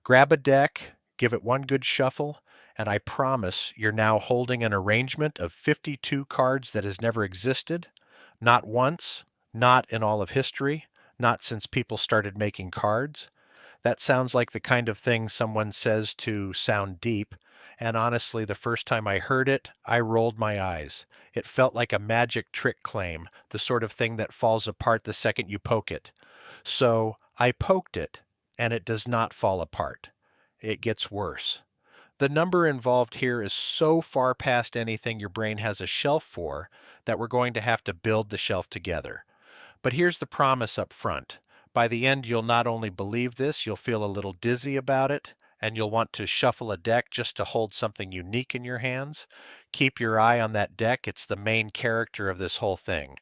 Grab a deck, give it one good shuffle, and I promise you're now holding an arrangement of 52 cards that has never existed, not once, not in all of history, not since people started making cards. That sounds like the kind of thing someone says to sound deep, and honestly, the first time I heard it, I rolled my eyes. It felt like a magic trick claim, the sort of thing that falls apart the second you poke it. So I poked it, and it does not fall apart. It gets worse. The number involved here is so far past anything your brain has a shelf for that we're going to have to build the shelf together. But here's the promise up front. By the end, you'll not only believe this, you'll feel a little dizzy about it, and you'll want to shuffle a deck just to hold something unique in your hands. Keep your eye on that deck. It's the main character of this whole thing.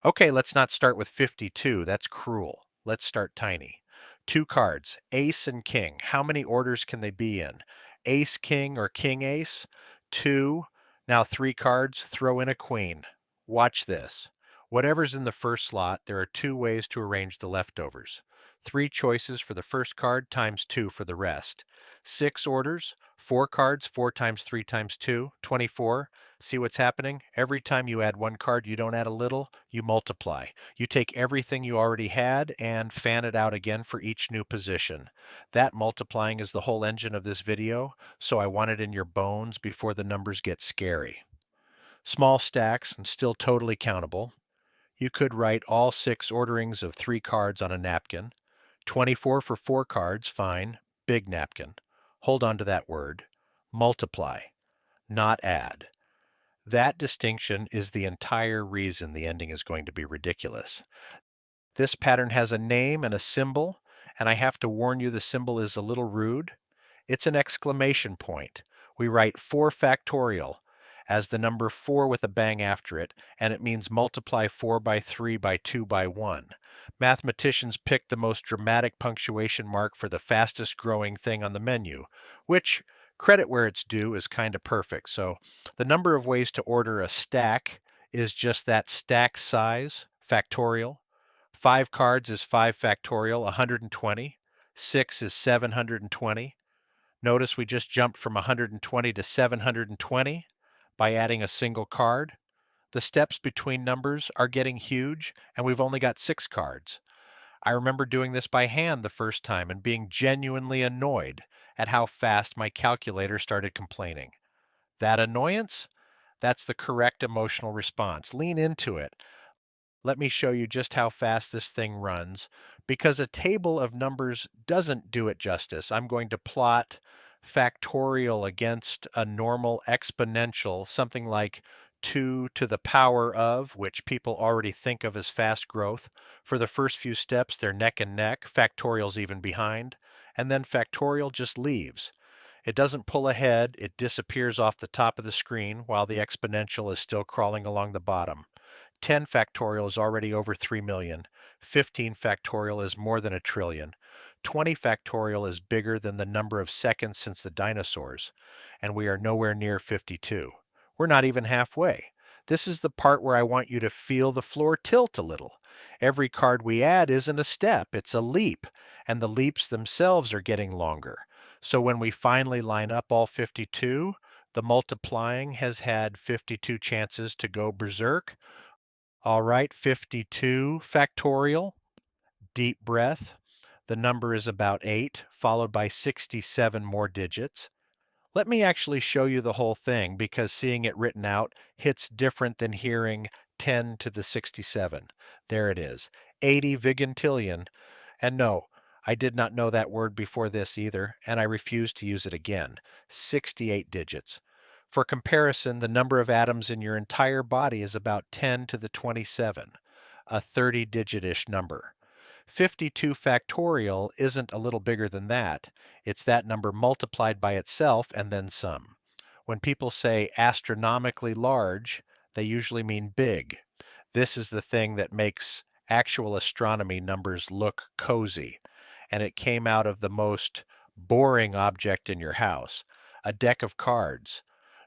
Okay, let's not start with 52. That's cruel. Let's start tiny. Two cards, ace and king. How many orders can they be in? Ace, king, or king, ace? Two. Now three cards, throw in a queen. Watch this. Whatever's in the first slot, there are two ways to arrange the leftovers. Three choices for the first card times two for the rest. Six orders, four cards, four times three times two, 24. See what's happening? Every time you add one card, you don't add a little, you multiply. You take everything you already had and fan it out again for each new position. That multiplying is the whole engine of this video, so I want it in your bones before the numbers get scary. Small stacks and still totally countable. You could write all six orderings of three cards on a napkin. 24 for four cards, fine. Big napkin. Hold on to that word. Multiply, not add. That distinction is the entire reason the ending is going to be ridiculous. This pattern has a name and a symbol, and I have to warn you the symbol is a little rude. It's an exclamation point. We write 4 factorial as the number 4 with a bang after it, and it means multiply 4 by 3 by 2 by 1. Mathematicians picked the most dramatic punctuation mark for the fastest growing thing on the menu, which, credit where it's due, is kind of perfect. So the number of ways to order a stack is just that stack size, factorial. 5 cards is 5 factorial, 120. 6 is 720. Notice we just jumped from 120 to 720 by adding a single card. The steps between numbers are getting huge, and we've only got 6 cards. I remember doing this by hand the first time and being genuinely annoyed at how fast my calculator started complaining. That annoyance? That's the correct emotional response. Lean into it. Let me show you just how fast this thing runs. Because a table of numbers doesn't do it justice, I'm going to plot factorial against a normal exponential, something like 2 to the power of, which people already think of as fast growth. For the first few steps, they're neck and neck, factorial's even behind, and then factorial just leaves. It doesn't pull ahead, it disappears off the top of the screen while the exponential is still crawling along the bottom. 10 factorial is already over 3 million. 15 factorial is more than a trillion. 20 factorial is bigger than the number of seconds since the dinosaurs. And we are nowhere near 52. We're not even halfway. This is the part where I want you to feel the floor tilt a little. Every card we add isn't a step, it's a leap. And the leaps themselves are getting longer. So when we finally line up all 52, the multiplying has had 52 chances to go berserk. All right, 52 factorial, deep breath. The number is about 8, followed by 67 more digits. Let me actually show you the whole thing because seeing it written out hits different than hearing 10 to the 67. There it is, 80 vigintillion. And no, I did not know that word before this either, and I refuse to use it again. 68 digits. For comparison, the number of atoms in your entire body is about 10 to the 27, a 30-digit-ish number. 52 factorial isn't a little bigger than that. It's that number multiplied by itself and then some. When people say astronomically large, they usually mean big. This is the thing that makes actual astronomy numbers look cozy. And it came out of the most boring object in your house, a deck of cards.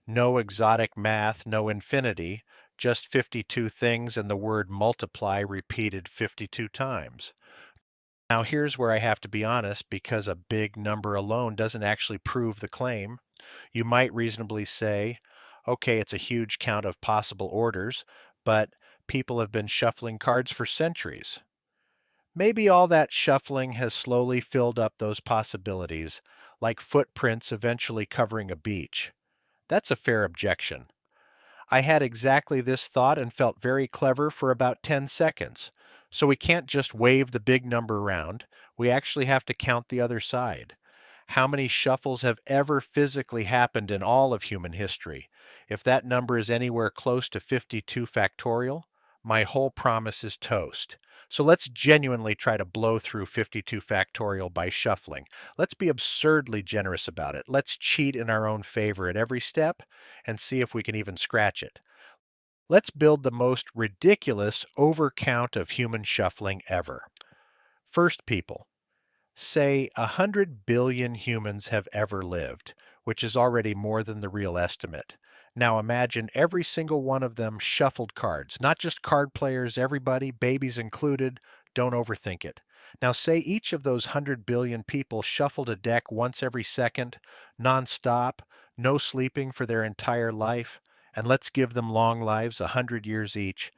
No exotic math, no infinity, just 52 things and the word multiply repeated 52 times. Now, here's where I have to be honest because a big number alone doesn't actually prove the claim. You might reasonably say, okay, it's a huge count of possible orders, but people have been shuffling cards for centuries. Maybe all that shuffling has slowly filled up those possibilities, like footprints eventually covering a beach. That's a fair objection. I had exactly this thought and felt very clever for about 10 seconds. So we can't just wave the big number around. We actually have to count the other side. How many shuffles have ever physically happened in all of human history? If that number is anywhere close to 52 factorial, my whole promise is toast. So let's genuinely try to blow through 52 factorial by shuffling. Let's be absurdly generous about it. Let's cheat in our own favor at every step and see if we can even scratch it. Let's build the most ridiculous overcount of human shuffling ever. First, people. Say 100 billion humans have ever lived, which is already more than the real estimate. Now imagine every single one of them shuffled cards, not just card players, everybody, babies included. Don't overthink it. Now say each of those 100 billion people shuffled a deck once every second, nonstop, no sleeping for their entire life, and let's give them long lives, 100 years each.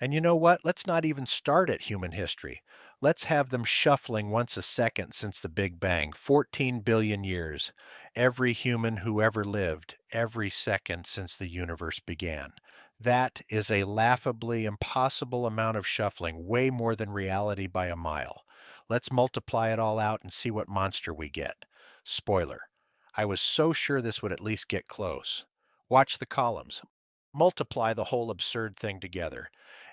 And you know what? Let's not even start at human history. Let's have them shuffling once a second since the Big Bang, 14 billion years. Every human who ever lived, every second since the universe began. That is a laughably impossible amount of shuffling, way more than reality by a mile. Let's multiply it all out and see what monster we get. Spoiler. I was so sure this would at least get close. Watch the columns. Multiply the whole absurd thing together.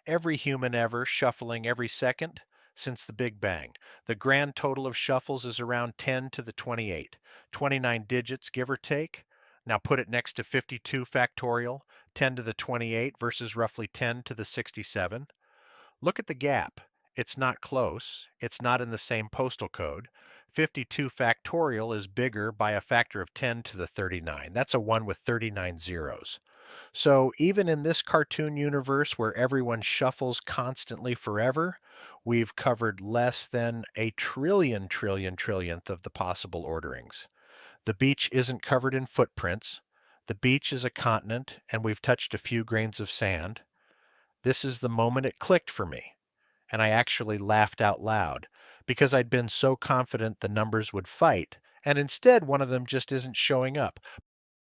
Every human ever shuffling every second since the Big Bang. The grand total of shuffles is around 10 to the 28, 29 digits, give or take. Now put it next to 52 factorial, 10 to the 28 versus roughly 10 to the 67. Look at the gap. It's not close. It's not in the same postal code. 52 factorial is bigger by a factor of 10 to the 39. That's a 1 with 39 zeros. So even in this cartoon universe where everyone shuffles constantly forever, we've covered less than a trillionth of the possible orderings. The beach isn't covered in footprints. The beach is a continent, and we've touched a few grains of sand. This is the moment it clicked for me, and I actually laughed out loud because I'd been so confident the numbers would fight, and instead one of them just isn't showing up.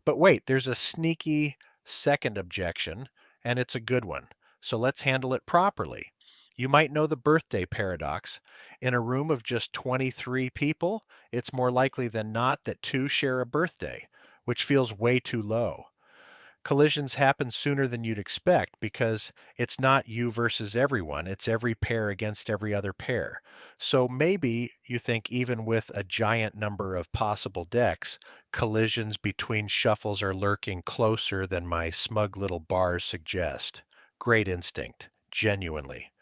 But wait, there's a sneaky second objection, and it's a good one. So let's handle it properly. You might know the birthday paradox. In a room of just 23 people, it's more likely than not that two share a birthday, which feels way too low. Collisions happen sooner than you'd expect because it's not you versus everyone, it's every pair against every other pair. So maybe you think even with a giant number of possible decks, collisions between shuffles are lurking closer than my smug little bars suggest. Great instinct, genuinely.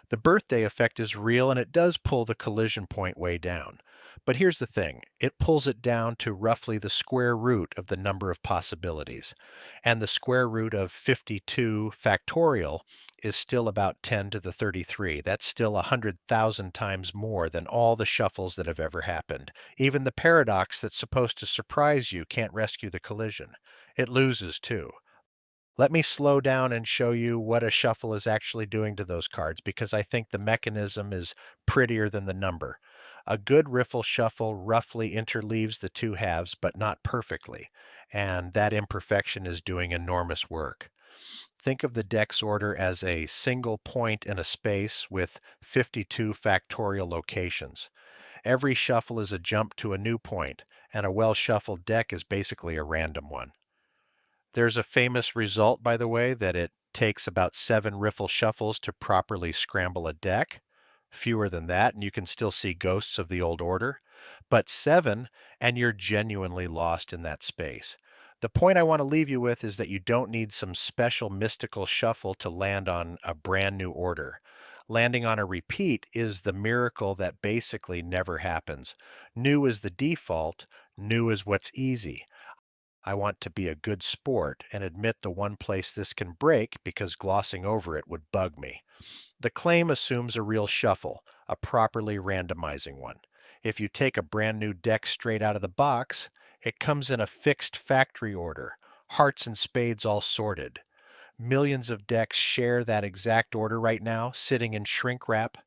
The birthday effect is real and it does pull the collision point way down. But here's the thing, it pulls it down to roughly the square root of the number of possibilities. And the square root of 52 factorial is still about 10 to the 33. That's still 100,000 times more than all the shuffles that have ever happened. Even the paradox that's supposed to surprise you can't rescue the collision. It loses too. Let me slow down and show you what a shuffle is actually doing to those cards because I think the mechanism is prettier than the number. A good riffle shuffle roughly interleaves the two halves, but not perfectly, and that imperfection is doing enormous work. Think of the deck's order as a single point in a space with 52 factorial locations. Every shuffle is a jump to a new point, and a well-shuffled deck is basically a random one. There's a famous result, by the way, that it takes about 7 riffle shuffles to properly scramble a deck. Fewer than that, and you can still see ghosts of the old order. But 7, and you're genuinely lost in that space. The point I want to leave you with is that you don't need some special mystical shuffle to land on a brand new order. Landing on a repeat is the miracle that basically never happens. New is the default, new is what's easy. I want to be a good sport and admit the one place this can break because glossing over it would bug me. The claim assumes a real shuffle, a properly randomizing one. If you take a brand new deck straight out of the box, it comes in a fixed factory order, hearts and spades all sorted. Millions of decks share that exact order right now, sitting in shrink wrap.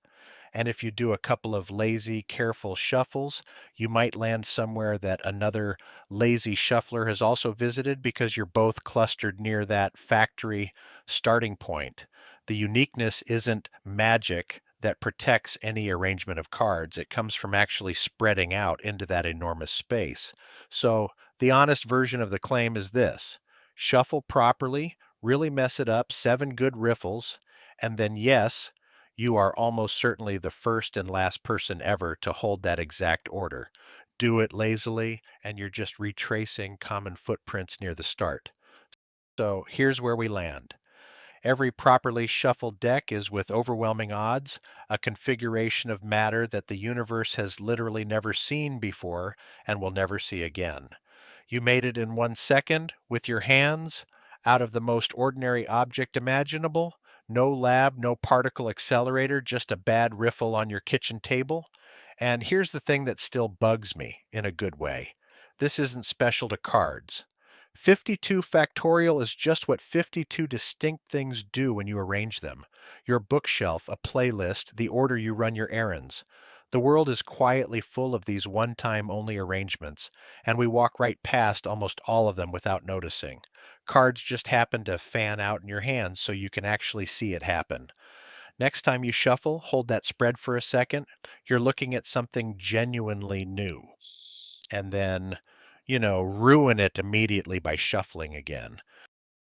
And if you do a couple of lazy, careful shuffles, you might land somewhere that another lazy shuffler has also visited because you're both clustered near that factory starting point. The uniqueness isn't magic that protects any arrangement of cards. It comes from actually spreading out into that enormous space. So the honest version of the claim is this: shuffle properly, really mess it up, 7 good riffles, and then yes, you are almost certainly the first and last person ever to hold that exact order. Do it lazily, and you're just retracing common footprints near the start. So here's where we land. Every properly shuffled deck is, with overwhelming odds, a configuration of matter that the universe has literally never seen before and will never see again. You made it in 1 second with your hands out of the most ordinary object imaginable. No lab, no particle accelerator, just a bad riffle on your kitchen table. And here's the thing that still bugs me in a good way: this isn't special to cards. 52 factorial is just what 52 distinct things do when you arrange them: your bookshelf, a playlist, the order you run your errands. The world is quietly full of these one-time only arrangements, and we walk right past almost all of them without noticing. Cards just happen to fan out in your hands so you can actually see it happen. Next time you shuffle, hold that spread for a second. You're looking at something genuinely new. And then, ruin it immediately by shuffling again.